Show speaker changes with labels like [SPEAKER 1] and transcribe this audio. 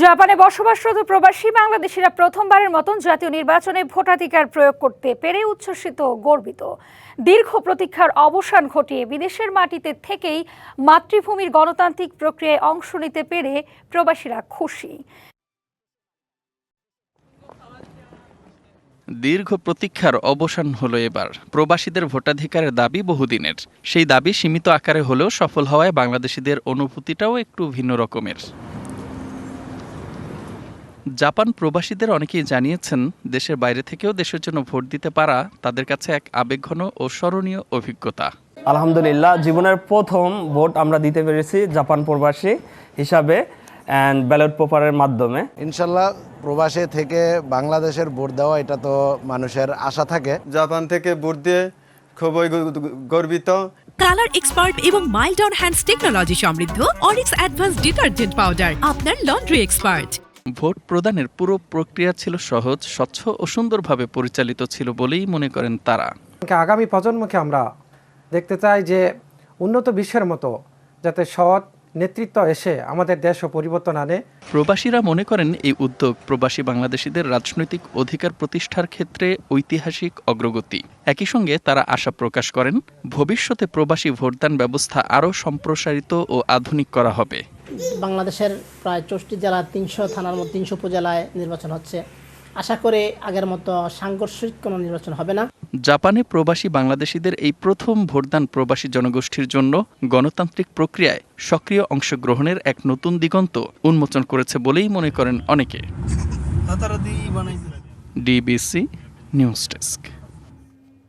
[SPEAKER 1] জাপানে বসবাসরত প্রবাসী বাংলাদেশিরা প্রথমবারের মতন জাতীয় নির্বাচনে ভোটাধিকার প্রয়োগ করতে পেরে উচ্ছ্বসিত গর্বিত। দীর্ঘ প্রতীক্ষার অবসান ঘটিয়ে বিদেশের মাটিতে থেকেই মাতৃভূমির গণতান্ত্রিক প্রক্রিয়ায় অংশ নিতে পেরে প্রবাসীরা খুশি।
[SPEAKER 2] দীর্ঘ প্রতীক্ষার অবসান হলো এবার। প্রবাসীদের ভোটাধিকারের দাবি বহুদিনের। সেই দাবি সীমিত আকারে হলেও সফল হওয়ায় বাংলাদেশিদের অনুভূতিটাও একটু ভিন্ন রকমের। জাপান প্রবাসীদের অনেকেই জানিয়েছেন, দেশের বাইরে থেকেও দেশের জন্য ভোট দিতে পারা তাদের কাছে এক আবেগঘন ও স্মরণীয় অভিজ্ঞতা।
[SPEAKER 3] আলহামদুলিল্লাহ, জীবনের প্রথম ভোট আমরা দিতে পেরেছি জাপান প্রবাসী হিসাবে অ্যান্ড ব্যালট পেপারের মাধ্যমে।
[SPEAKER 4] ইনশাল্লাহ প্রবাসে থেকে বাংলাদেশের ভোট দেওয়া এটা তো মানুষের আশা থাকে।
[SPEAKER 5] জাপান থেকে ভোট দিয়ে খুবই গর্বিত।
[SPEAKER 6] কালার এক্সপার্ট এবং মাইল্ড অন হ্যান্ডস টেকনোলজি সমৃদ্ধ অরিক্স অ্যাডভান্স ডিটারজেন্ট পাউডার আপনার লন্ড্রি এক্সপার্ট।
[SPEAKER 2] ভোট প্রদানের পুরো প্রক্রিয়া ছিল সহজ, স্বচ্ছ ও সুন্দরভাবে পরিচালিত ছিল বলেই মনে করেন তারা।
[SPEAKER 7] আগামী প্রজন্মকে আমরা দেখতে চাই যে উন্নত বিশ্বের মতো যাতে সৎ নেতৃত্ব এসে আমাদের দেশও পরিবর্তন আনে।
[SPEAKER 2] প্রবাসীরা মনে করেন এই উদ্যোগ প্রবাসী বাংলাদেশিদের রাজনৈতিক অধিকার প্রতিষ্ঠার ক্ষেত্রে ঐতিহাসিক অগ্রগতি। একই সঙ্গে তারা আশা প্রকাশ করেন, ভবিষ্যতে প্রবাসী ভোটদান ব্যবস্থা আরও সম্প্রসারিত ও আধুনিক করা হবে।
[SPEAKER 8] বাংলাদেশের প্রায় 64 জেলা 300 থানার মধ্যে 300 উপজেলায় নির্বাচন হচ্ছে। আশা করে আগের মতো সাংঘর্ষিক কোনো নির্বাচন হবে না।
[SPEAKER 2] জাপানে প্রবাসী বাংলাদেশিদের এই প্রথম ভোটদান প্রবাসী জনগোষ্ঠীর জন্য গণতান্ত্রিক প্রক্রিয়ায় সক্রিয় অংশগ্রহণের এক নতুন দিগন্ত উন্মোচন করেছে বলেই মনে করেন অনেকে। DBC news desk.